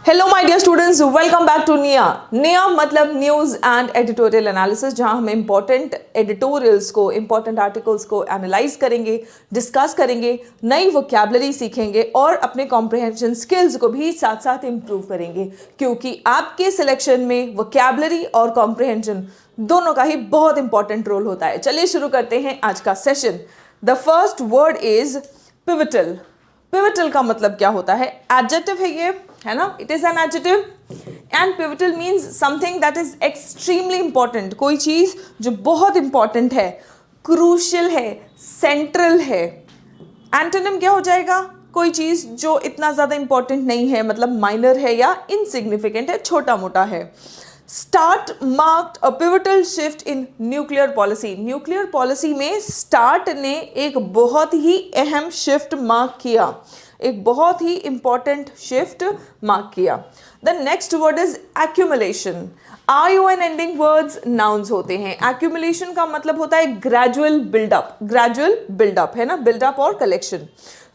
Hello my dear students, welcome back to निया। निया मतलब न्यूज़ एंड एडिटोरियल एनालिसिस, जहां हम इंपॉर्टेंट एडिटोरियल्स को, इंपॉर्टेंट आर्टिकल्स को एनालाइज करेंगे, डिस्कस करेंगे, नई वोकैबुलरी सीखेंगे और अपने कॉम्प्रिहेंशन स्किल्स को भी साथ साथ इंप्रूव करेंगे, क्योंकि आपके सिलेक्शन में वोकैबुलरी और कॉम्प्रिहेंशन दोनों का ही बहुत इंपॉर्टेंट रोल होता है। चलिए शुरू करते हैं आज का session. The first word is pivotal. Pivotal का मतलब क्या होता है? एडजेक्टिव है ये, है ना? It is an adjective and pivotal means something that is extremely important. कोई चीज जो बहुत इंपॉर्टेंट है, क्रूशियल है, सेंट्रल है। एंटोनिम क्या हो जाएगा? कोई चीज जो इतना ज्यादा इंपॉर्टेंट नहीं है, मतलब माइनर है या इनसिग्निफिकेंट है, छोटा मोटा है। Start marked a pivotal shift in nuclear policy. Nuclear policy में स्टार्ट ने एक बहुत ही अहम शिफ्ट मार्क किया, एक बहुत ही इंपॉर्टेंट शिफ्ट मार्क किया। The next word is accumulation. ION ending words nouns होते हैं। एक्यूमुलेशन का मतलब होता है ग्रेजुअल बिल्डअप। ग्रेजुअल बिल्डअप है ना, बिल्डअप और कलेक्शन,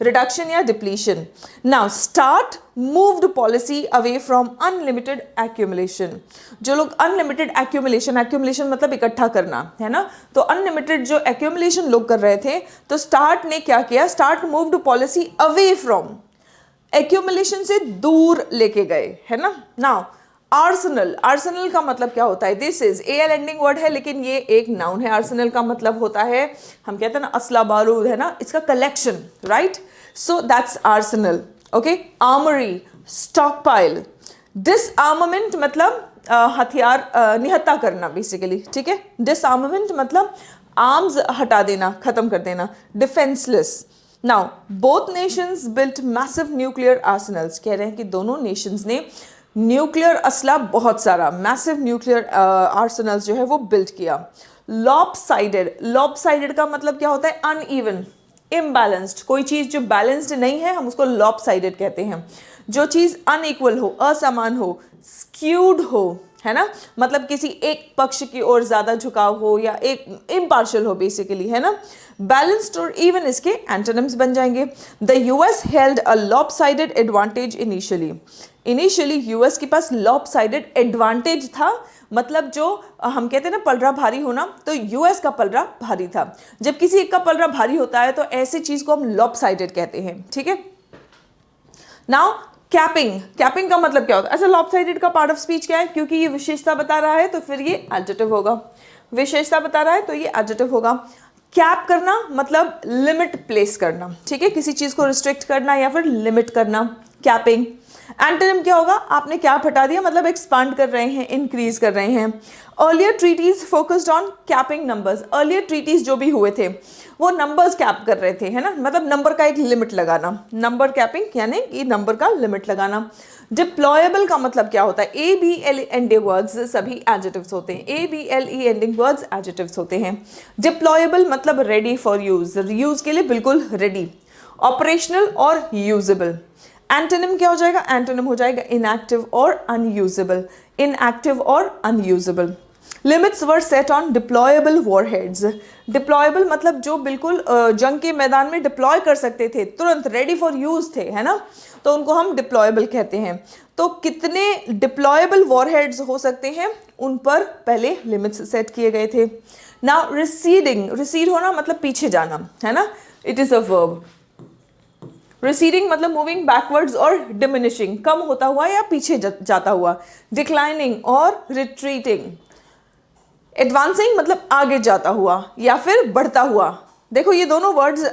रिडक्शन या depletion. Now start moved policy away from unlimited accumulation. जो लोग अनलिमिटेड एक्यूमुलेशन, एक्यूमुलेशन मतलब इकट्ठा करना, है ना, तो अनलिमिटेड जो एक्यूमुलेशन लोग कर रहे थे, तो स्टार्ट ने क्या किया? Start moved policy away from, accumulation से दूर लेके गए, है ना। Now Arsenal. आर्सेनल का मतलब क्या होता है? This is AL ending word है, लेकिन ये एक नाउन है। आर्सेनल का मतलब होता है, हम कहते हैं ना, असला बारूद, है ना, इसका collection, right? So that's Arsenal. Okay. Armoury, stock pile. डिसआर्मामेंट मतलब हथियार निहत्था करना बेसिकली, ठीक है। डिसआर्मामेंट मतलब आर्म्स हटा देना, खत्म कर देना। Defenceless. Now both nations built massive nuclear arsenals. कह रहे हैं कि दोनों नेशंस ने न्यूक्लियर असला बहुत सारा, मैसिव न्यूक्लियर आर्सेनल्स जो है वो बिल्ड किया। लॉपसाइडेड। लॉपसाइडेड का मतलब क्या होता है? Uneven, imbalanced. कोई चीज जो बैलेंस्ड नहीं है, हम उसको लॉपसाइडेड कहते हैं। जो चीज अनइक्वल हो, असमान हो, स्क्यूड हो, है ना, मतलब किसी एक पक्ष की ओर ज्यादा झुकाव हो या एक इम्पार्शियल हो बेसिकली, है ना। बैलेंस्ड और इवन इसके एंटोनिम्स बन जाएंगे। The US held a lopsided advantage initially. Initially US के पास लॉपसाइडेड एडवांटेज था, मतलब जो हम कहते हैं ना पलड़ा भारी होना, तो यूएस का पलड़ा भारी था। जब किसी एक का पलड़ा भारी होता है तो ऐसी चीज को हम लॉपसाइडेड कहते हैं, ठीक है। Now capping. कैपिंग का मतलब क्या होता है? ऐसा लॉपसाइडेड का पार्ट ऑफ स्पीच क्या है? क्योंकि ये विशेषता बता रहा है तो फिर ये एडजेक्टिव होगा। विशेषता बता रहा है तो ये एडजेक्टिव होगा। कैप करना मतलब लिमिट प्लेस करना, ठीक है, किसी चीज को रिस्ट्रिक्ट करना या फिर लिमिट करना, कैपिंग। एंटोनिम क्या होगा? आपने कैप हटा दिया, मतलब एक्सपांड कर रहे हैं, इंक्रीज कर रहे हैं। Earlier treaties focused on capping numbers. Earlier treaties जो भी हुए थे वो नंबर्स कैप कर रहे थे, है ना, मतलब नंबर का एक लिमिट लगाना। नंबर कैपिंग यानी कि नंबर का लिमिट लगाना। डिप्लॉयबल का मतलब क्या होता है? ABL एंडिंग वर्ड्स सभी एडजेक्टिव्स होते हैं। ABLE एंडिंग वर्ड्स एडजेक्टिव्स होते हैं। डिप्लॉयबल मतलब रेडी फॉर यूज, यूज के लिए बिल्कुल रेडी। ऑपरेशनल और यूजेबल। एंटोनिम क्या हो जाएगा? एंटोनिम हो जाएगा इनएक्टिव और अनयूजेबल। इनएक्टिव और unusable. Limits were set on deployable warheads. Deployable मतलब जो बिल्कुल जंग के मैदान में डिप्लॉय कर सकते थे, तुरंत रेडी फॉर यूज थे, है ना, तो उनको हम डिप्लॉयबल कहते हैं। तो कितने डिप्लॉयबल वॉरहेड्स हो सकते हैं, उन पर पहले लिमिट्स सेट किए गए थे। Now receding. रिसीड होना मतलब पीछे जाना, है ना, it is a verb. Receding मतलब मूविंग बैकवर्ड्स और डिमिनिशिंग, कम होता हुआ या पीछे जाता हुआ। डिक्लाइनिंग और रिट्रीटिंग। एडवांसिंग मतलब आगे जाता हुआ या फिर बढ़ता हुआ। देखो ये दोनों वर्ड्स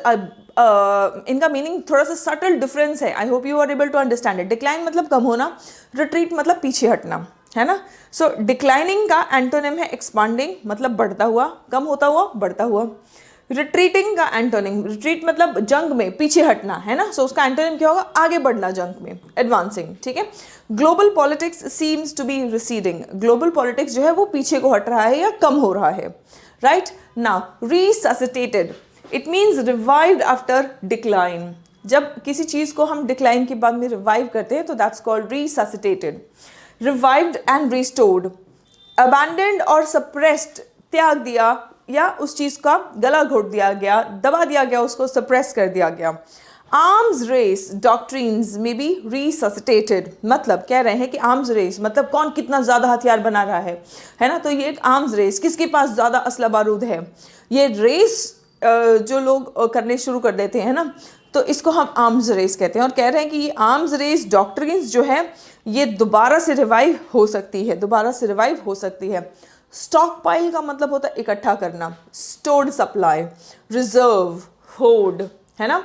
इनका मीनिंग थोड़ा सा सटल डिफरेंस है। I hope you are able to understand it. Decline मतलब कम होना, रिट्रीट मतलब पीछे हटना, है ना। सो डिक्लाइनिंग का एंटोनिम है एक्सपांडिंग, मतलब बढ़ता हुआ, कम होता हुआ, बढ़ता हुआ। रिट्रीटिंग का एंटोनिम, रिट्रीट मतलब जंग में पीछे हटना, है ना, सो उसका एंटोनिम क्या होगा? आगे बढ़ना जंग में, एडवांसिंग, ठीक है। Global politics seems to be receding. Global politics जो है वो पीछे को हट रहा है या कम हो रहा है, right. Now resuscitated, it means revived after decline. जब किसी चीज को हम डिक्लाइन के बाद में रिवाइव करते हैं तो that's called resuscitated. Revived and restored. Abandoned और सप्रेस्ड, त्याग दिया या उस चीज का गला घोट दिया गया, दबा दिया गया, उसको सप्रेस कर दिया गया। आर्म्स रेस डॉक्ट्रिन्स में बी रिससिटेटेड, मतलब कह रहे हैं कि आर्म्स रेस मतलब कौन कितना ज़्यादा हथियार बना रहा है ना। तो ये एक आर्म्स रेस, किसके पास ज़्यादा असला बारूद है, ये रेस जो लोग करने शुरू कर देते हैं ना, तो इसको हम आर्म्स रेस कहते हैं। और कह रहे हैं कि ये आर्म्स रेस डॉक्ट्रिन्स जो है ये दोबारा से रिवाइव हो सकती है, दोबारा से रिवाइव हो सकती है। स्टॉक पाइल का मतलब होता है इकट्ठा करना, स्टोर्ड सप्लाई, रिजर्व, होर्ड, है ना।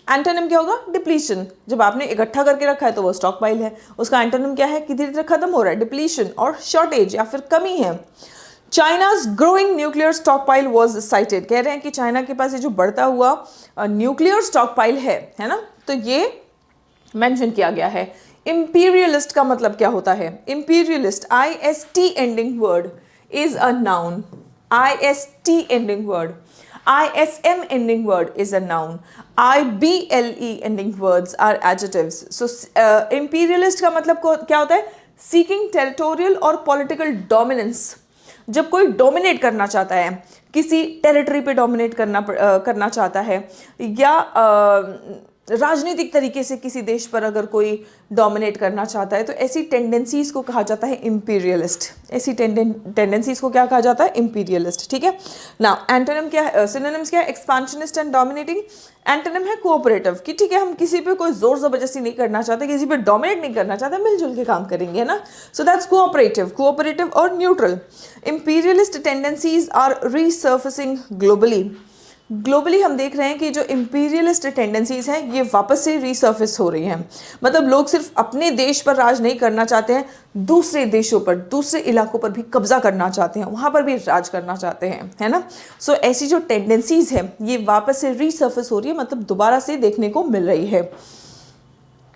एंटोनिम क्या होगा, डिप्लीशन। जब आपने इकट्ठा करके रखा है तो वो स्टॉक पाइल है, उसका एंटोनिम क्या है कि धीरे धीरे खत्म हो रहा है, डिप्लीशन और शॉर्टेज या फिर कमी है। China's growing nuclear stockpile was cited, कह रहे हैं कि चाइना के पास ये जो बढ़ता हुआ न्यूक्लियर स्टॉक पाइल है ना, तो ये मेंशन किया गया है। इंपीरियलिस्ट का मतलब क्या होता है, imperialist IST ending word is a noun, IST ending word, ISM ending word is a noun, IBLE ending words are adjectives. So imperialist का मतलब क्या होता है, seeking territorial और political dominance, जब कोई डोमिनेट करना चाहता है, किसी टेरिटरी पे डोमिनेट करना चाहता है, या राजनीतिक तरीके से किसी देश पर अगर कोई डोमिनेट करना चाहता है, तो ऐसी टेंडेंसीज को कहा जाता है इंपीरियलिस्ट। ऐसी टेंडेंसीज को क्या कहा जाता है, इंपीरियलिस्ट। ठीक है ना। एंटोनिम क्या है, सिनोनिम्स क्या है, एक्सपांशनिस्ट एंड डोमिनेटिंग। एंटोनिम है कोऑपरेटिव, कि ठीक है हम किसी पे कोई जोर जबरदस्ती नहीं करना चाहते, किसी पे डोमिनेट नहीं करना चाहते, मिलजुल के काम करेंगे, है ना। सो दैट्स कोऑपरेटिव, कोऑपरेटिव और न्यूट्रल। Imperialist tendencies are resurfacing globally. Globally हम देख रहे हैं कि जो इंपीरियलिस्ट टेंडेंसीज हैं ये वापस से रीसर्फेस हो रही हैं। मतलब लोग सिर्फ अपने देश पर राज नहीं करना चाहते हैं, दूसरे देशों पर, दूसरे इलाकों पर भी कब्जा करना चाहते हैं, वहाँ पर भी राज करना चाहते हैं, है ना। सो ऐसी जो टेंडेंसीज हैं ये वापस से रीसर्फेस हो रही है, मतलब दोबारा से देखने को मिल रही है।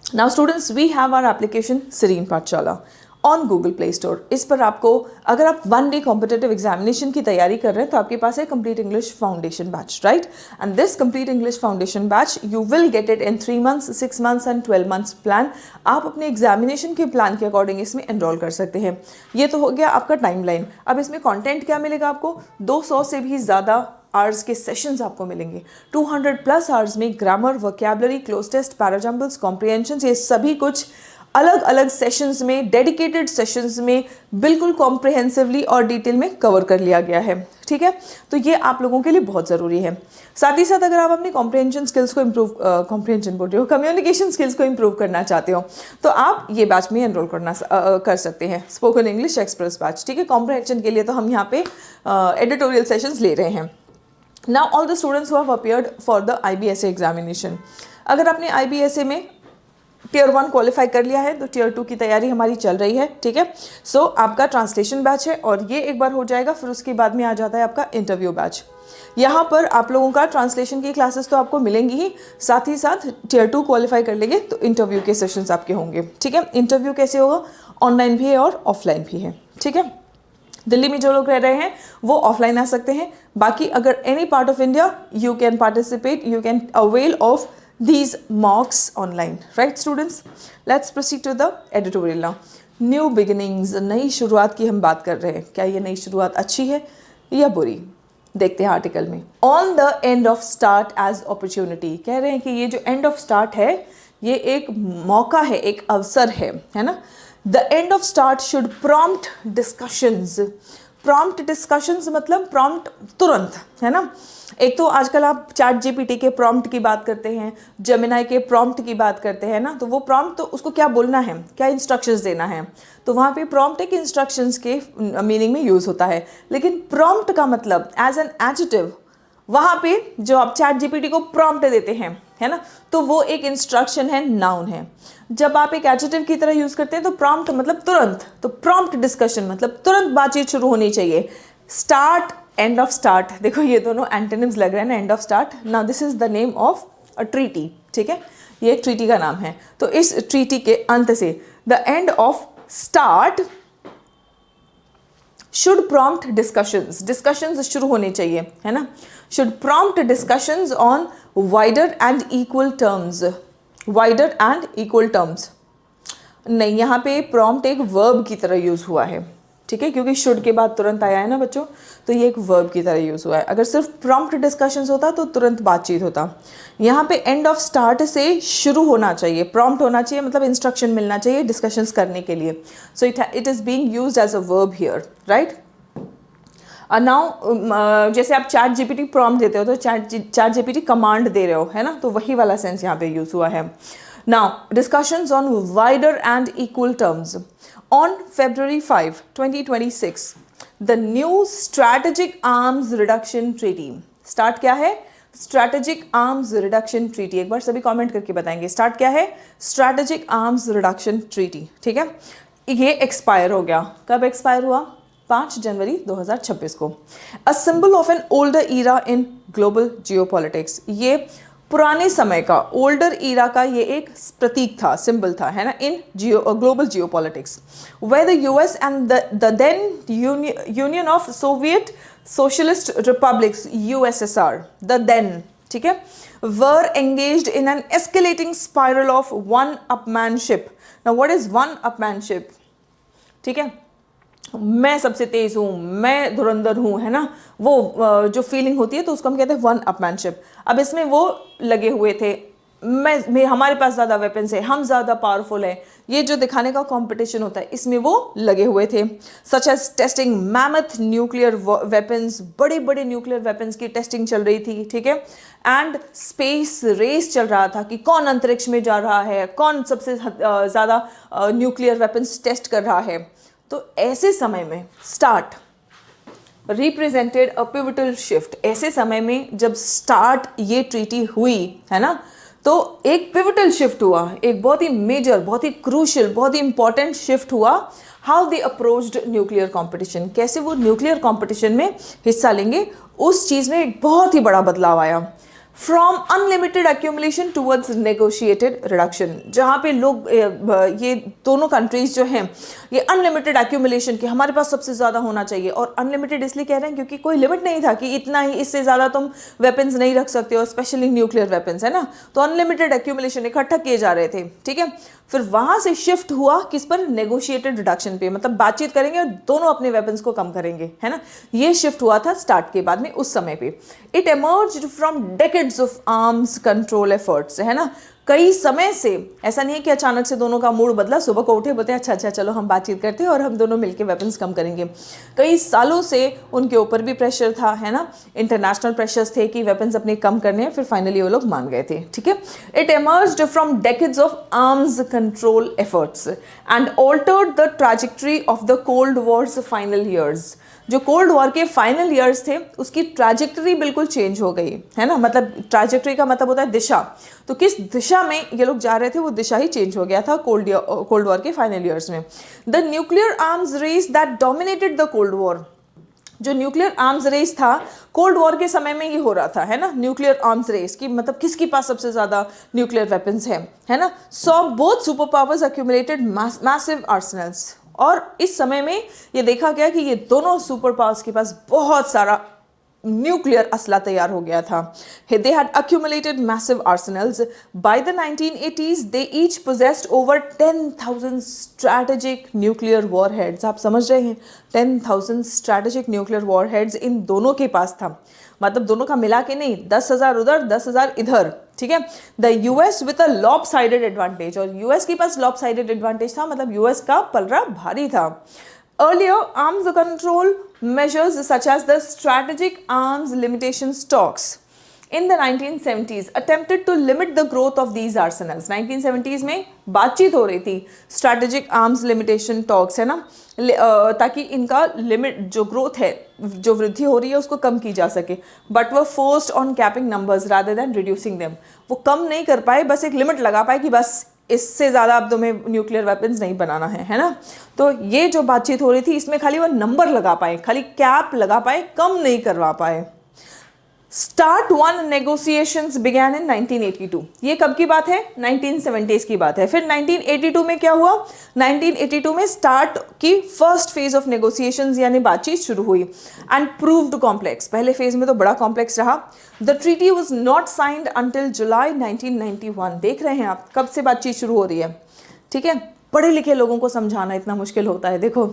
Now students, we have our application Serene Pathshala on Google Play Store. इस पर आपको, अगर आप 1 डे कॉम्पिटिटिव एग्जामिनेशन की तैयारी कर रहे हैं तो आपके पास है complete English foundation batch, right. And this complete English foundation batch you will get it in 3 months, 6 months and 12 months plan. आप अपने एग्जामिनेशन के प्लान के अकॉर्डिंग इसमें एनरोल कर सकते हैं। ये तो हो गया आपका टाइमलाइन। अब इसमें कॉन्टेंट क्या मिलेगा आपको, 200 से भी ज़्यादा आवर्स के सेशंस आपको मिलेंगे। 200+ आवर्स में grammar, vocabulary, cloze test, parajumbles, comprehensions, ये सभी कुछ अलग अलग सेशंस में, डेडिकेटेड सेशंस में बिल्कुल कॉम्प्रिहेंसिवली और डिटेल में कवर कर लिया गया है। ठीक है, तो ये आप लोगों के लिए बहुत ज़रूरी है। साथ ही साथ अगर आप अपनी कॉम्प्रिहेंशन स्किल्स को इम्प्रूव, कॉम्प्रिहेंशन बोल रहे हो, कम्युनिकेशन स्किल्स को इम्प्रूव करना चाहते हो तो आप ये बैच में एनरोल कर सकते हैं, स्पोकन इंग्लिश एक्सप्रेस बैच। ठीक है, कॉम्प्रिहेंशन के लिए तो हम यहाँ पे एडिटोरियल सेशंस ले रहे हैं। Now all the students who have appeared for the IBSA examination, अगर आपने IBSA में Tier 1 क्वालिफाई कर लिया है तो Tier 2 की तैयारी हमारी चल रही है। ठीक है, सो आपका ट्रांसलेशन बैच है और ये एक बार हो जाएगा, फिर उसके बाद में आ जाता है आपका इंटरव्यू बैच। यहाँ पर आप लोगों का ट्रांसलेशन की क्लासेस तो आपको मिलेंगी ही, साथ ही साथ Tier 2 क्वालिफाई कर लेंगे तो इंटरव्यू के सेशंस आपके होंगे। ठीक है, इंटरव्यू कैसे होगा, ऑनलाइन भी है और ऑफलाइन भी है। ठीक है, दिल्ली में जो लोग रह रहे हैं वो ऑफलाइन आ सकते हैं, बाकी अगर any part of India you can participate, you can avail of these mocks online, right students? Let's proceed to the editorial now. New beginnings, नई शुरुआत की हम बात कर रहे हैं। क्या ये नई शुरुआत अच्छी है या बुरी, देखते हैं आर्टिकल में। On the end of start as opportunity, कह रहे हैं कि ये जो end of start है ये एक मौका है, एक अवसर है ना। The end of start should prompt discussions. Prompt discussions मतलब प्रॉम्प्ट तुरंत, है ना। एक तो आजकल आप ChatGPT के प्रॉम्प्ट की बात करते हैं, जेमिनाई के प्रॉम्प्ट की बात करते हैं ना, तो वो प्रॉम्प्ट तो उसको क्या बोलना है, क्या इंस्ट्रक्शंस देना है, तो वहाँ पे प्रॉम्प्ट एक इंस्ट्रक्शंस के मीनिंग में यूज़ होता है। लेकिन प्रॉम्प्ट का मतलब एज एन एडजेक्टिव, वहाँ पे जो आप ChatGPT को प्रॉम्प्ट देते हैं, है ना, तो वो एक इंस्ट्रक्शन है, नाउन है। जब आप एक एडजेक्टिव की तरह यूज़ करते हैं तो प्रॉम्प्ट मतलब तुरंत, तो प्रॉम्प्ट डिस्कशन मतलब तुरंत बातचीत शुरू होनी चाहिए। स्टार्ट, एंड ऑफ स्टार्ट, देखो ये दोनों एंटोनिम्स लग रहे हैं ना, end of start. Now this is the name of a treaty. ठीक है, ये एक ट्रीटी का नाम है, तो इस ट्रीटी के अंत से the end of start should prompt discussions, discussions शुरू होने चाहिए, है ना। Should prompt discussions on wider and equal terms, wider and equal terms. नहीं, यहाँ पे प्रॉम्प्ट एक वर्ब की तरह यूज हुआ है। ठीक है, क्योंकि शुड के बाद तुरंत आया है ना बच्चों, तो ये एक वर्ब की तरह यूज़ हुआ है। अगर सिर्फ प्रॉम्प्ट डिस्कशंस होता तो तुरंत बातचीत होता। यहाँ पे एंड ऑफ स्टार्ट से शुरू होना चाहिए, प्रॉम्प्ट होना चाहिए, मतलब इंस्ट्रक्शन मिलना चाहिए डिस्कशंस करने के लिए। So it is being used as a verb here, right. Now जैसे आप चैट जीपीटी प्रॉम्प्ट देते हो तो चैट जीपीटी कमांड दे रहे हो, है ना, तो वही वाला सेंस यहाँ पे यूज़ हुआ है। Now discussions on wider and equal terms. On February 5, 2026, the new Strategic Arms Reduction Treaty. Start क्या है? Strategic Arms Reduction Treaty. एक बार सभी कमेंट करके बताएंगे स्टार्ट क्या है? Strategic Arms Reduction Treaty. ठीक है, ये एक्सपायर हो गया। कब एक्सपायर हुआ? 5 जनवरी 2026 को। A symbol of an older era in global geopolitics. ये पुराने समय का, ओल्डर ईरा का ये एक प्रतीक था, सिंबल था, है ना, in global geopolitics, where the US and the then Union of Soviet Socialist Republics USSR, the then, ठीक है, were engaged in an escalating spiral of one upmanship. Now what is one upmanship? ठीक है, मैं सबसे तेज हूँ, मैं धुरंधर हूँ, है ना, वो जो फीलिंग होती है तो उसको हम कहते हैं वन अपमैनशिप। अब इसमें वो लगे हुए थे, मैं हमारे पास ज़्यादा वेपन्स है, हम ज़्यादा पावरफुल है, ये जो दिखाने का कंपटीशन होता है इसमें वो लगे हुए थे। Such as testing mammoth nuclear weapons, बड़े बड़े न्यूक्लियर वेपन्स की टेस्टिंग चल रही थी, ठीक है, एंड स्पेस रेस चल रहा था कि कौन अंतरिक्ष में जा रहा है, कौन सबसे ज़्यादा न्यूक्लियर वेपन्स टेस्ट कर रहा है। तो ऐसे समय में स्टार्ट रिप्रेजेंटेड अ पिवटल शिफ्ट। ऐसे समय में जब स्टार्ट ये ट्रीटी हुई, है ना, तो एक पिवटल शिफ्ट हुआ, एक बहुत ही मेजर, बहुत ही क्रूशियल, बहुत ही इंपॉर्टेंट शिफ्ट हुआ। How they approached nuclear competition, कैसे वो न्यूक्लियर कंपटीशन में हिस्सा लेंगे, उस चीज़ में एक बहुत ही बड़ा बदलाव आया। From unlimited accumulation towards negotiated reduction, जहाँ पे लोग ये दोनों कंट्रीज जो हैं ये अनलिमिटेड एक्यूमुलेशन की, हमारे पास सबसे ज़्यादा होना चाहिए, और अनलिमिटेड इसलिए कह रहे हैं क्योंकि कोई लिमिट नहीं था कि इतना ही, इससे ज़्यादा तुम वेपन्स नहीं रख सकते हो, स्पेशली न्यूक्लियर वेपन्स, है ना, तो अनलिमिटेड एक्यूमुलेशन इकट्ठा किए जा रहे थे, ठीक है। फिर वहाँ से शिफ्ट हुआ किस पर? नेगोशिएटेड रिडक्शन पे, मतलब बातचीत करेंगे और दोनों अपने वेपन्स को कम करेंगे, है ना, ये शिफ्ट हुआ था स्टार्ट के बाद में उस समय पे। It emerged from decades of arms control efforts, है ना, कई समय से, ऐसा नहीं है कि अचानक से दोनों का मूड बदला, सुबह को उठे बोलते अच्छा अच्छा चलो हम बातचीत करते हैं और हम दोनों मिलकर वेपन्स कम करेंगे। कई सालों से उनके ऊपर भी प्रेशर था, है ना, इंटरनेशनल प्रेशर्स थे कि वेपन्स अपने कम करने हैं, फिर फाइनली वो लोग मान गए थे, ठीक है। It emerged from decades of arms control efforts and altered the trajectory of the cold Wars final years. जो कोल्ड वॉर के फाइनल ईयर्स थे उसकी ट्रैजेक्टरी बिल्कुल चेंज हो गई, है ना, मतलब ट्रैजेक्टरी का मतलब होता है दिशा, तो किस दिशा में ये लोग जा रहे थे वो दिशा ही चेंज हो गया था कोल्ड वॉर के फाइनल ईयर्स में। The nuclear arms race that dominated the cold war, जो न्यूक्लियर आर्म्स रेस था कोल्ड वॉर के समय में ही हो रहा था, है ना, न्यूक्लियर आर्म्स रेस की मतलब किसके पास सबसे ज़्यादा न्यूक्लियर वेपन्स है ना, so both super powers accumulated massive arsenals. और इस समय में ये देखा गया कि ये दोनों सुपर पावर्स के पास बहुत सारा न्यूक्लियर असला तैयार हो गया था। They had accumulated massive arsenals. By the 1980s, they each possessed over 10,000 strategic nuclear warheads. आप समझ रहे हैं, 10,000 strategic nuclear warheads इन दोनों के पास था, मतलब दोनों का मिला के नहीं, 10,000 उधर 10,000 इधर, ठीक है। The US with a lopsided advantage, और यूएस के पास लॉपसाइडेड एडवांटेज था, मतलब यूएस का पलड़ा भारी था। Earlier, arms control measures such as the Strategic Arms Limitation Talks in the 1970s attempted to limit the growth of these arsenals. 1970s में बातचीत हो रही थी Strategic Arms Limitation Talks, है ना, ताकि इनका लिमिट जो ग्रोथ है, जो वृद्धि हो रही है उसको कम की जा सके, बट वो forced on capping numbers rather than reducing them. वो कम नहीं कर पाए, बस एक लिमिट लगा पाए कि बस इससे ज़्यादा अब तुम्हें न्यूक्लियर वेपन्स नहीं बनाना है ना। तो ये जो बातचीत हो रही थी इसमें खाली वो नंबर लगा पाए, खाली कैप लगा पाए, कम नहीं करवा पाए। स्टार्ट वन नेगोशिएशंस बिगैन इन 1982। ये कब की बात है? 1970s की बात है। फिर 1982 में क्या हुआ? 1982 में स्टार्ट की फर्स्ट फेज ऑफ नेगोशिएशंस यानी बातचीत शुरू हुई एंड प्रूव्ड कॉम्प्लेक्स। पहले फेज में तो बड़ा कॉम्प्लेक्स रहा। The treaty was not signed until July 1991। देख रहे हैं आप कब से बातचीत शुरू हो रही है, ठीक है। पढ़े लिखे लोगों को समझाना इतना मुश्किल होता है। देखो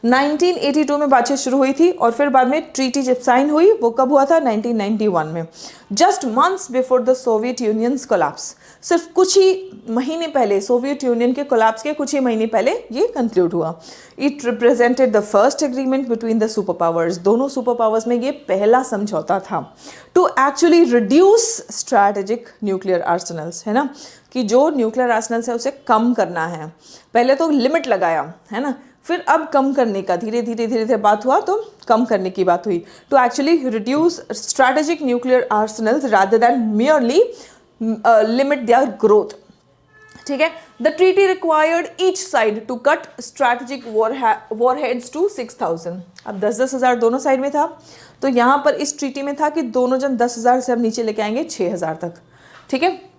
1982 में बातचीत शुरू हुई थी और फिर बाद में ट्रीटी जब साइन हुई वो कब हुआ था, 1991 में, just months before the Soviet unions collapse. सिर्फ कुछ ही महीने पहले, सोवियत यूनियन के कोलैप्स के कुछ ही महीने पहले ये कंक्लूड हुआ। It represented the first agreement between the super powers, दोनों सुपर पावर्स में ये पहला समझौता था, to actually reduce strategic nuclear arsenals, है ना, कि जो न्यूक्लियर आर्सेनल्स है उसे कम करना है। पहले तो लिमिट लगाया, है ना, फिर अब कम करने का धीरे धीरे बात हुआ तो कम करने की बात हुई, to actually reduce strategic nuclear arsenals rather than merely limit their growth. ठीक है, the treaty required each side to cut strategic warheads to 6000। अब 10-10 हज़ार दोनों साइड में था, तो यहाँ पर इस ट्रीटी में था कि दोनों जन 10,000 से अब नीचे लेके आएंगे 6,000 तक। ठीक है,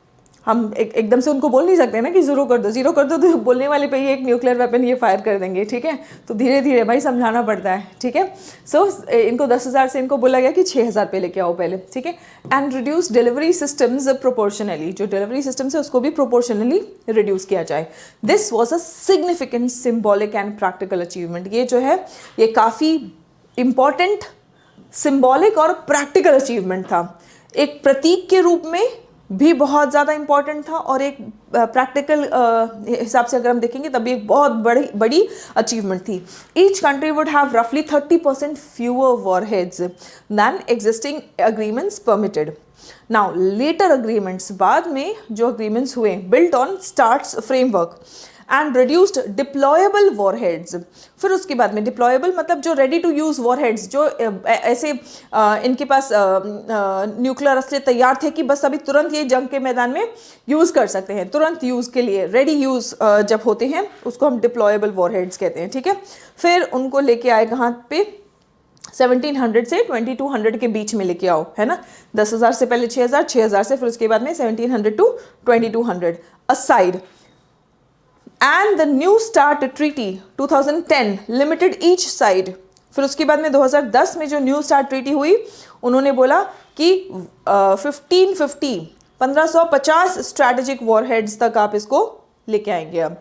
हम एकदम से उनको बोल नहीं सकते ना कि ज़ीरो कर दो तो बोलने वाले पे ही एक न्यूक्लियर वेपन ये फायर कर देंगे। ठीक है, तो धीरे धीरे भाई समझाना पड़ता है। ठीक है, सो इनको 10,000 से इनको बोला गया कि 6,000 पे लेके आओ पहले। ठीक है, and reduce delivery systems proportionally, जो डिलीवरी सिस्टम्स है उसको भी प्रोपोर्शनली रिड्यूस किया जाए। This was a significant symbolic and practical achievement. ये जो है ये काफ़ी इंपॉर्टेंट सिम्बॉलिक और प्रैक्टिकल अचीवमेंट था, एक प्रतीक के रूप में भी बहुत ज़्यादा इंपॉर्टेंट था और एक प्रैक्टिकल हिसाब से अगर हम देखेंगे तब भी एक बहुत बड़ी अचीवमेंट थी। ईच कंट्री वुड हैव रफली 30% fewer warheads than existing agreements permitted. Now later agreements, बाद में जो अग्रीमेंट्स हुए, built on START's framework and reduced deployable warheads. फिर उसके बाद में डिप्लॉयबल मतलब जो रेडी टू यूज़ वॉरहेड्स, जो ऐसे इनके पास न्यूक्लियर अस्त्र तैयार थे कि बस अभी तुरंत ये जंग के मैदान में यूज़ कर सकते हैं, तुरंत यूज़ के लिए रेडी यूज़ जब होते हैं उसको हम डिप्लॉयबल वॉरहेड्स कहते हैं। ठीक है, फिर उनको लेके आए कहाँ पे, 1700 से 2200 के बीच में लेके आओ, है ना, 10,000 से पहले 6,000, 6,000 से फिर उसके बाद में 1700 to 2200 a side. And the New START treaty 2010 limited each side. फिर उसके बाद में 2010 में जो न्यू स्टार्ट ट्रीटी हुई उन्होंने बोला कि 1550 स्ट्रैटेजिक वॉरहेड्स तक आप इसको लेके आएंगे। अब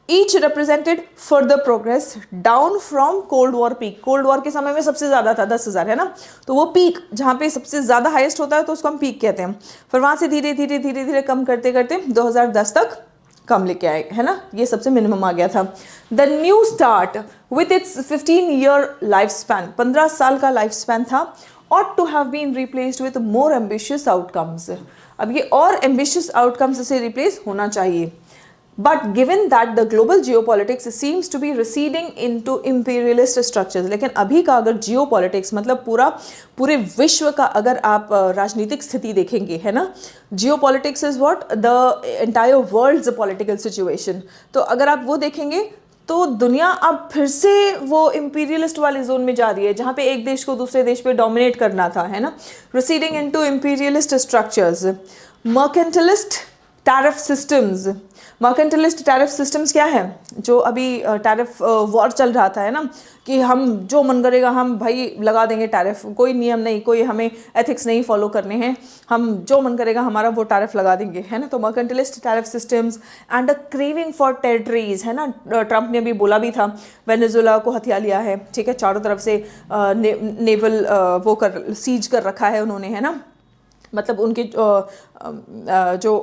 each represented further progress down from cold war peak. Cold war के समय में सबसे ज़्यादा था 10,000, है ना, तो वो पीक जहाँ पे सबसे ज़्यादा हाईएस्ट होता है तो उसको हम पीक कहते हैं। फिर वहाँ से धीरे धीरे कम करते करते 2010 तक कम लेके आए, है ना, ये सबसे मिनिमम आ गया था। The New start with its 15 year life span, 15 साल का लाइफ स्पैन था, ought to have been replaced with more ambitious outcomes। अब ये और ambitious outcomes से रिप्लेस होना चाहिए। But given that the global geopolitics seems to be receding into imperialist structures, लेकिन अभी का अगर geopolitics मतलब पूरे विश्व का अगर आप राजनीतिक स्थिति देखेंगे, है ना, geopolitics is what the entire world's political situation। तो अगर आप वो देखेंगे तो दुनिया अब फिर से वो इंपीरियलिस्ट वाले जोन में जा रही है जहाँ पे एक देश को दूसरे देश पे डोमिनेट करना था, है ना, receding into imperialist structures. Mercantilist tariff systems, mercantilist tariff systems क्या है, जो अभी टैरिफ वॉर चल रहा था, है ना, कि हम जो मन करेगा हम भाई लगा देंगे टैरिफ, कोई नियम नहीं, कोई हमें एथिक्स नहीं फॉलो करने हैं, हम जो मन करेगा हमारा वो टैरिफ लगा देंगे, है ना। तो mercantilist tariff systems and a craving for territories, है ना, ट्रंप ने अभी बोला भी था वेनेजुएला को हथिया लिया है, ठीक है, चारों तरफ से नेवल वो कर सीज कर रखा है उन्होंने, है ना, मतलब उनके जो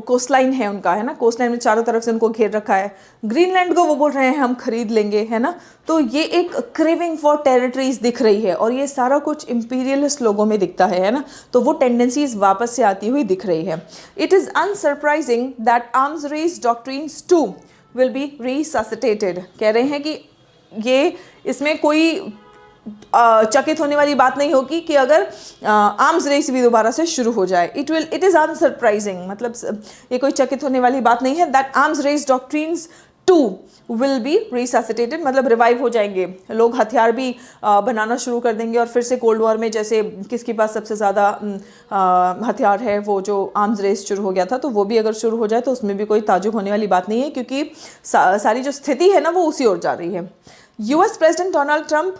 कोस्ट लाइन है उनका, है ना, कोस्ट लाइन में चारों तरफ से उनको घेर रखा है। ग्रीनलैंड को वो बोल रहे हैं हम खरीद लेंगे, है ना, तो ये एक क्रेविंग फॉर टेरिटरीज दिख रही है और ये सारा कुछ इंपीरियलिस्ट लोगों में दिखता है ना, तो वो टेंडेंसीज वापस से आती हुई दिख रही है। It is unsurprising that arms race doctrines too will be resuscitated. कह रहे हैं कि ये इसमें कोई चकित होने वाली बात नहीं होगी कि अगर आर्म्स रेस भी दोबारा से शुरू हो जाए। इट इज़ अनसरप्राइजिंग, मतलब ये कोई चकित होने वाली बात नहीं है, that arms race doctrines too will be resuscitated, मतलब रिवाइव हो जाएंगे, लोग हथियार भी बनाना शुरू कर देंगे और फिर से कोल्ड वॉर में जैसे किसके पास सबसे ज़्यादा हथियार है, वो जो आर्म्स रेस शुरू हो गया था, तो वो भी अगर शुरू हो जाए तो उसमें भी कोई ताजुब होने वाली बात नहीं है, क्योंकि सारी जो स्थिति है ना वो उसी ओर जा रही है। US president Donald Trump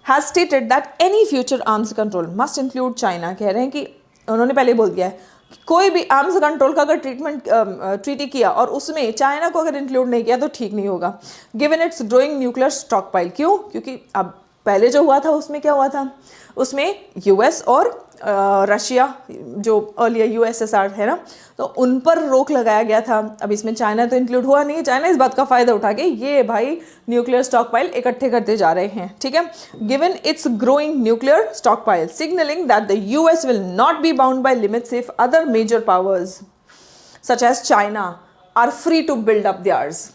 has stated that any future arms control must include China। कह रहे हैं कि उन्होंने पहले बोल दिया है कोई भी आर्म्स कंट्रोल का अगर ट्रीटी किया और उसमें चाइना को अगर इंक्लूड नहीं किया तो ठीक नहीं होगा। Given its growing nuclear stock pile, क्यों? क्योंकि अब पहले जो हुआ था उसमें क्या हुआ था, उसमें यूएस और रशिया जो अर्लियर यूएसएसआर है ना, तो उन पर रोक लगाया गया था। अब इसमें चाइना तो इंक्लूड हुआ नहीं। चाइना इस बात का फायदा उठा के ये भाई न्यूक्लियर स्टॉक पाइल इकट्ठे करते जा रहे हैं, ठीक है। Given its growing nuclear stockpile signalling that the US will not be bound by limits if other major powers such as China are free to build up theirs.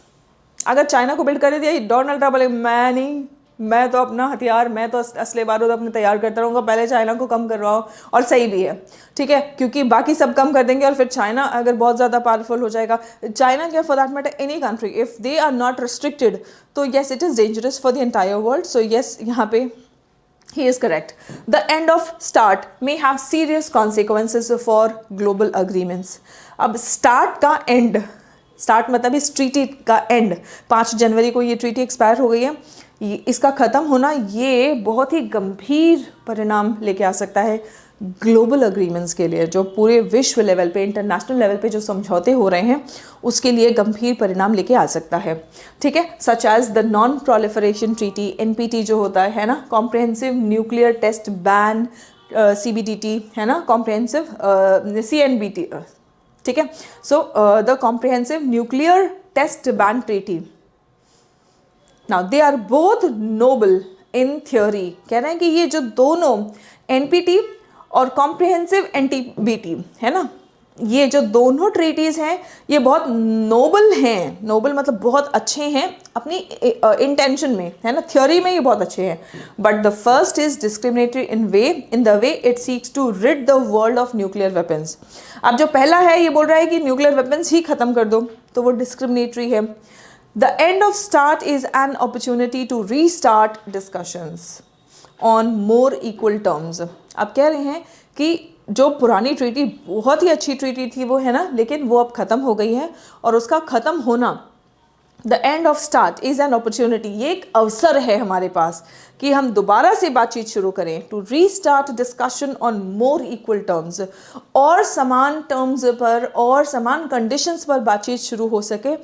अगर China को build कर दिया, Donald Trump बोले मैं नहीं, मैं तो अपना हथियार, मैं तो असले बारूद अपने तैयार करता रहूँगा, पहले चाइना को कम करवाओ। और सही भी है, ठीक है, क्योंकि बाकी सब कम कर देंगे और फिर चाइना अगर बहुत ज़्यादा पावरफुल हो जाएगा, चाइना क्या for that matter any country, if they are not restricted, तो yes it is dangerous for the entire world. So yes, यहाँ पे he is correct. The end of START may have serious consequences for global agreements. अब START का end, START मतलब इस treaty का and, 5 जनवरी को ये ट्रीटी एक्सपायर हो गई है, इसका ख़त्म होना ये बहुत ही गंभीर परिणाम लेके आ सकता है ग्लोबल अग्रीमेंट्स के लिए। जो पूरे विश्व लेवल पे, इंटरनेशनल लेवल पे जो समझौते हो रहे हैं उसके लिए गंभीर परिणाम लेके आ सकता है, ठीक है। Such as the non proliferation treaty, NPT जो होता है ना, comprehensive nuclear test ban, CBTT है ना, कॉम्प्रिहेंसिव सीएनबीटी, ठीक है। So the comprehensive nuclear test ban treaty, now they are both noble in theory. कह रहे हैं कि ये जो दोनों एनपीटी और कॉम्प्रिहेंसिव एनटीबीटी है ना, ये जो दोनों ट्रीटीज़ हैं ये बहुत नोबल हैं। नोबल मतलब बहुत अच्छे हैं अपनी इंटेंशन में, है ना, थ्योरी में ये बहुत अच्छे हैं। But the first is discriminatory in the way it seeks to rid the world of nuclear weapons. अब जो पहला है ये बोल रहा है कि न्यूक्लियर वेपन्स ही ख़त्म कर दो, तो वो डिस्क्रिमिनेटरी है। The end of START is an opportunity to restart discussions on more equal terms. अब कह रहे हैं कि जो पुरानी ट्रीटी बहुत ही अच्छी ट्रीटी थी वो है ना, लेकिन वो अब ख़त्म हो गई है और उसका ख़त्म होना, the end of start is an opportunity, ये एक अवसर है हमारे पास कि हम दोबारा से बातचीत शुरू करें, to restart discussion on more equal terms, और समान टर्म्स पर और समान कंडीशंस पर बातचीत शुरू हो सके,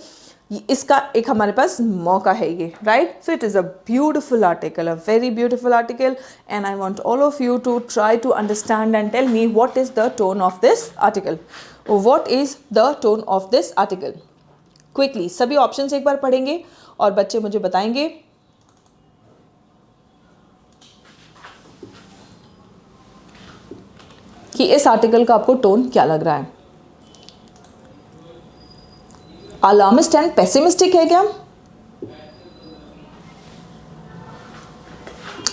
इसका एक हमारे पास मौका है ये, right. So it is a beautiful article, a very beautiful article, and I want all of you to try to understand and tell me what is the tone of this article, what is the tone of this article. Quickly सभी options एक बार पढ़ेंगे और बच्चे मुझे बताएंगे कि इस आर्टिकल का आपको टोन क्या लग रहा है। अलार्मिस्ट एंड पेसिमिस्टिक है क्या?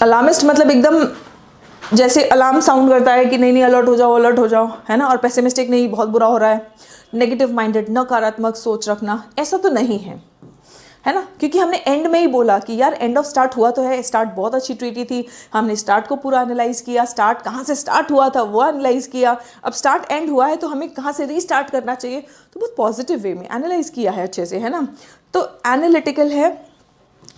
अलार्मिस्ट मतलब एकदम जैसे अलार्म साउंड करता है कि नहीं नहीं अलर्ट हो जाओ, है ना, और पेसिमिस्टिक नहीं बहुत बुरा हो रहा है, नेगेटिव माइंडेड, नकारात्मक सोच रखना, ऐसा तो नहीं है ना, क्योंकि हमने एंड में ही बोला कि यार एंड ऑफ स्टार्ट हुआ तो है, स्टार्ट बहुत अच्छी ट्रीटी थी, हमने स्टार्ट को पूरा एनालाइज किया, स्टार्ट कहाँ से स्टार्ट हुआ था वो एनालाइज किया, अब स्टार्ट एंड हुआ है तो हमें कहाँ से रीस्टार्ट करना चाहिए, तो बहुत पॉजिटिव वे में एनालाइज किया है अच्छे से, है ना। तो एनालिटिकल है,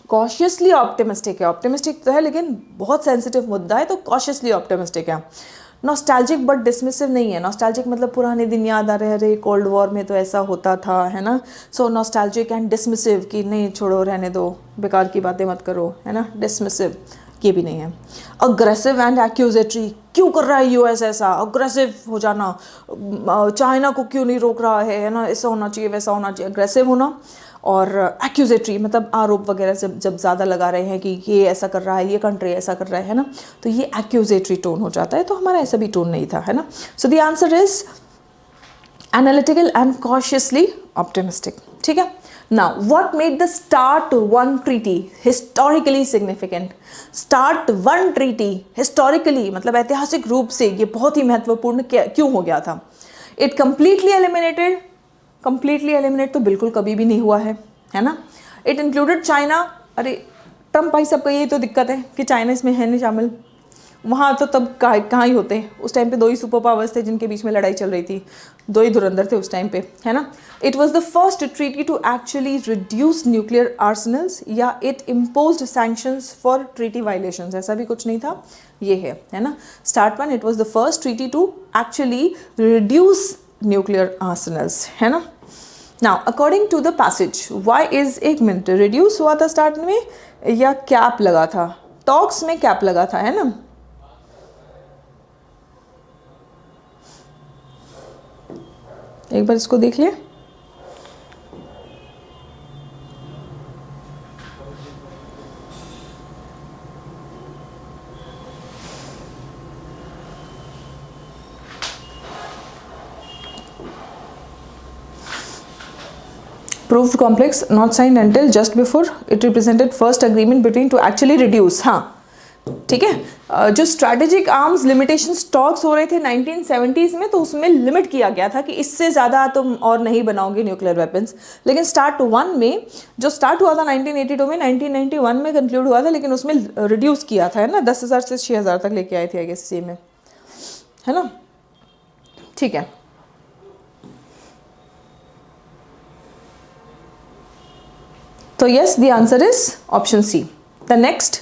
कॉशियसली ऑप्टिमिस्टिक है, ऑप्टिमिस्टिक तो है लेकिन बहुत सेंसिटिव मुद्दा है तो कॉशियसली ऑप्टिमिस्टिक है। नॉस्टैल्जिक बट डिसमिसिव नहीं है, नॉस्टैल्जिक मतलब पुराने दिन याद आ रहे, अरे कोल्ड वॉर में तो ऐसा होता था, है ना। सो नॉस्टैल्जिक एंड डिसमिसिव कि नहीं छोड़ो रहने दो, बेकार की बातें मत करो, है ना, डिसमिसिव ये भी नहीं है। अग्रेसिव एंड एक्यूजेटरी, क्यों कर रहा है यूएस ऐसा, अग्रेसिव हो जाना, चाइना को क्यों नहीं रोक रहा है ना, ऐसा होना चाहिए वैसा होना चाहिए, अग्रेसिव होना। और एक्यूजेटरी मतलब आरोप वगैरह जब ज़्यादा लगा रहे हैं कि ये ऐसा कर रहा है, ये कंट्री ऐसा कर रहा है ना, तो ये एक्यूजेटरी टोन हो जाता है, तो हमारा ऐसा भी टोन नहीं था, है ना। So the answer is analytical and cautiously optimistic, ठीक है। Now what made the START one treaty historically significant? START one treaty historically मतलब ऐतिहासिक रूप से ये बहुत ही महत्वपूर्ण क्यों हो गया था? It completely eliminated, completely eliminate तो बिल्कुल कभी भी नहीं हुआ है ना। इट इंक्लूडेड चाइना, अरे ट्रम्प भाई सबका यही तो दिक्कत है कि चाइना इसमें है नहीं शामिल, वहाँ तो तब कहाँ ही होते, उस टाइम पे 2 ही सुपर पावर्स थे जिनके बीच में लड़ाई चल रही थी, 2 ही धुरंधर थे उस टाइम पे, है ना। It was the first treaty to actually reduce nuclear arsenals, या it imposed sanctions for treaty violations, ऐसा भी कुछ नहीं था, ये है ना। START one, it was the first treaty to actually reduce nuclear arsenals, है ना। Now according to the passage, why is, एक मिनट, रिड्यूस हुआ था स्टार्ट में या कैप लगा था? टॉक्स में कैप लगा था, है ना। एक बार इसको देख लिए। Proved complex, not signed until just before it represented first agreement between to actually reduce, हाँ ठीक है। जो स्ट्रैटेजिक आर्म्स लिमिटेशन टॉक्स हो रहे थे 1970s में, तो उसमें लिमिट किया गया था कि इससे ज़्यादा तुम और नहीं बनाओगे न्यूक्लियर वेपन्स। लेकिन स्टार्ट वन में जो स्टार्ट हुआ था 1982 में, 1991 में कंक्लूड हुआ था, लेकिन उसमें रिड्यूस किया था, है ना, 10,000 से 6,000 तक लेके आए थे आई गेस इसी में, है ना, ठीक है। तो yes, the answer is option C. The next,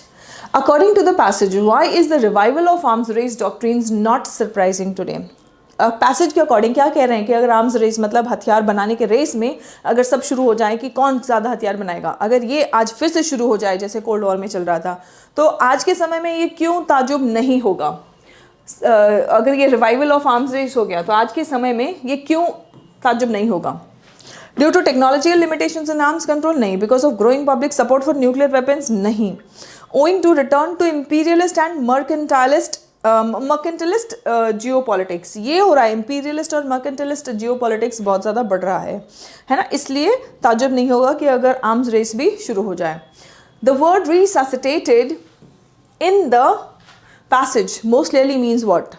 according to the passage, why is the revival of arms race doctrines not surprising today? Passage के अकॉर्डिंग क्या कह रहे हैं कि अगर आर्म्स रेस मतलब हथियार बनाने के रेस में अगर सब शुरू हो जाए कि कौन ज़्यादा हथियार बनाएगा, अगर ये आज फिर से शुरू हो जाए जैसे कोल्ड वॉर में चल रहा था, तो आज के समय में ये क्यों ताजुब नहीं होगा? अगर ये रिवाइवल ऑफ आर्म्स रेस हो गया तो आज के समय में ये क्यों ताजुब नहीं होगा? Due to technological limitations in arms control? नहीं। Because of growing public support for nuclear weapons? नहीं। Owing to return to imperialist and mercantilist geopolitics? ये हो रहा है, इंपीरियलिस्ट और मर्केंटाइलिस्ट जियोपॉलिटिक्स बहुत ज़्यादा बढ़ रहा है ना, इसलिए ताजुब नहीं होगा कि अगर आर्म्स रेस भी शुरू हो जाए। The word resuscitated in the passage most clearly means what?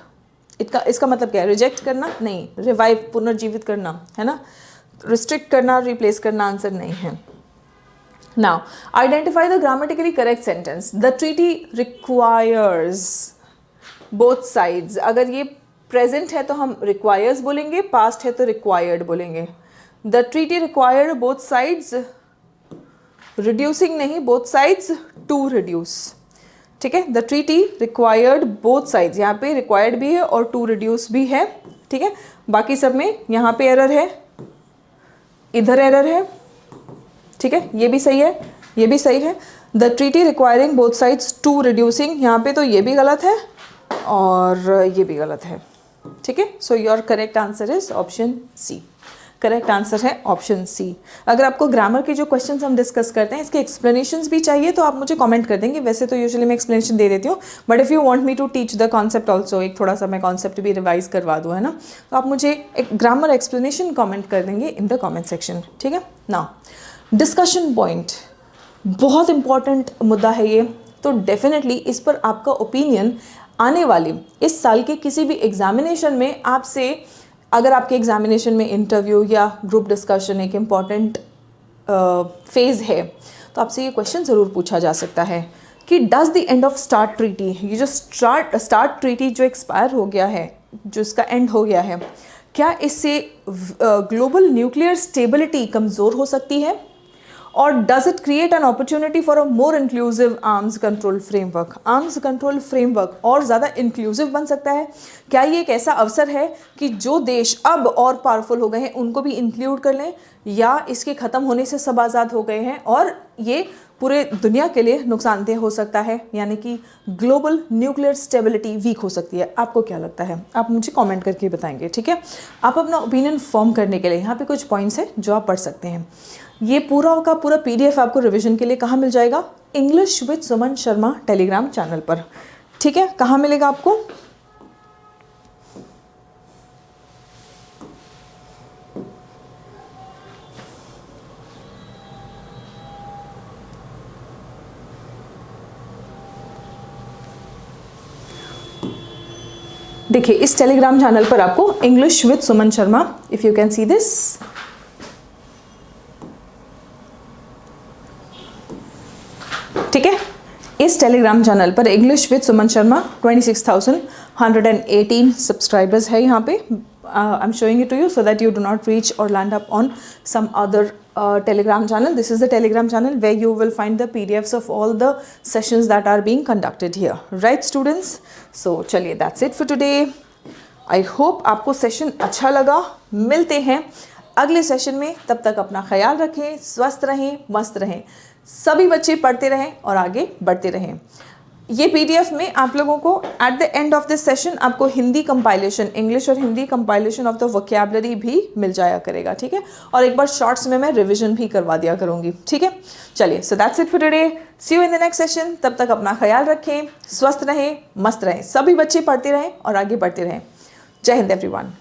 इसका मतलब क्या है? रिजेक्ट करना? नहीं। रिवाइव, पुनर्जीवित करना, है ना। रिस्ट्रिक्ट करना, रिप्लेस करना, आंसर नहीं है। Now identify the grammatically correct sentence. The treaty requires both sides. अगर ये प्रेजेंट है तो हम रिक्वायर्स बोलेंगे, पास्ट है तो रिक्वायर्ड बोलेंगे। The treaty required both sides, reducing नहीं, बोथ साइड्स टू रिड्यूस, ठीक है। The treaty required both sides, यहाँ पे रिक्वायर्ड भी है और टू रिड्यूस भी है, ठीक है। बाकी सब में यहाँ पे एरर है, इधर एरर है, ठीक है, ये भी सही है, ये भी सही है। The treaty requiring both sides to reducing, यहाँ पे तो ये भी गलत है और ये भी गलत है, ठीक है। So your correct answer is option C. Correct answer है ऑप्शन सी। अगर आपको ग्रामर के जो क्वेश्चंस हम डिस्कस करते हैं इसके एक्सप्लेनेशंस भी चाहिए तो आप मुझे कमेंट कर देंगे। वैसे तो यूजुअली मैं एक्सप्लेनेशन दे देती हूँ, but if you want me to teach the concept also, एक थोड़ा सा मैं कॉन्सेप्ट भी रिवाइज करवा दूँ, है ना, तो आप मुझे एक ग्रामर एक्सप्लेनेशन कॉमेंट कर देंगे इन द कॉमेंट सेक्शन, ठीक है। नाउ डिस्कशन पॉइंट, बहुत इंपॉर्टेंट मुद्दा है ये, तो डेफिनेटली इस पर आपका ओपिनियन आने वाले इस साल के किसी भी एग्जामिनेशन में आपसे, अगर आपके एग्जामिनेशन में इंटरव्यू या ग्रुप डिस्कशन एक इम्पॉर्टेंट फेज़ है, तो आपसे ये क्वेश्चन ज़रूर पूछा जा सकता है कि does the end of start treaty, ये जो स्टार्ट ट्रीटी जो एक्सपायर हो गया है, जो इसका एंड हो गया है, क्या इससे ग्लोबल न्यूक्लियर स्टेबिलिटी कमज़ोर हो सकती है? और does it create an opportunity for a more inclusive arms control framework? Arms control framework और ज़्यादा इंक्लूसिव बन सकता है? क्या ये एक ऐसा अवसर है कि जो देश अब और पावरफुल हो गए हैं उनको भी इंक्लूड कर लें, या इसके ख़त्म होने से सब आज़ाद हो गए हैं और ये पूरे दुनिया के लिए नुकसानदेह हो सकता है, यानी कि ग्लोबल न्यूक्लियर स्टेबिलिटी वीक हो सकती है? आपको क्या लगता है? आप मुझे कमेंट करके बताएंगे, ठीक है। आप अपना ओपिनियन फॉर्म करने के लिए यहाँ पे कुछ पॉइंट्स हैं जो आप पढ़ सकते हैं। ये पूरा का पूरा PDF आपको रिवीजन के लिए कहाँ मिल जाएगा? English with Suman Sharma Telegram channel पर, ठीक है। कहाँ मिलेगा आपको? देखिए इस टेलीग्राम चैनल पर आपको English with Suman Sharma, if you can see this, ठीक है, इस टेलीग्राम चैनल पर English with Suman Sharma 26,118 subscribers है यहाँ पे. I am showing it to you so that you do not reach or land up on some other telegram channel. This is the telegram channel where you will find the PDFs of all the sessions that are being conducted here. Right students? So चलिए that's it for today. I hope आपको session अच्छा लगा. मिलते हैं अगले session में. तब तक अपना ख्याल रखें, स्वस्थ रहें, मस्त रहें. सभी बच्चे पढ़ते रहें और आगे बढ़ते रहें. ये पीडीएफ में आप लोगों को at the end of this session आपको हिंदी कंपाइलेशन, इंग्लिश और Hindi compilation of the vocabulary भी मिल जाया करेगा. ठीक है. और एक बार शॉर्ट्स में मैं रिवीजन भी करवा दिया करूँगी. ठीक है. चलिए, so that's it for today. See you in the next session. तब तक अपना ख्याल रखें, स्वस्थ रहें, मस्त रहें. सभी बच्चे पढ़ते रहें और आगे बढ़ते रहें. जय हिंद एवरीवन.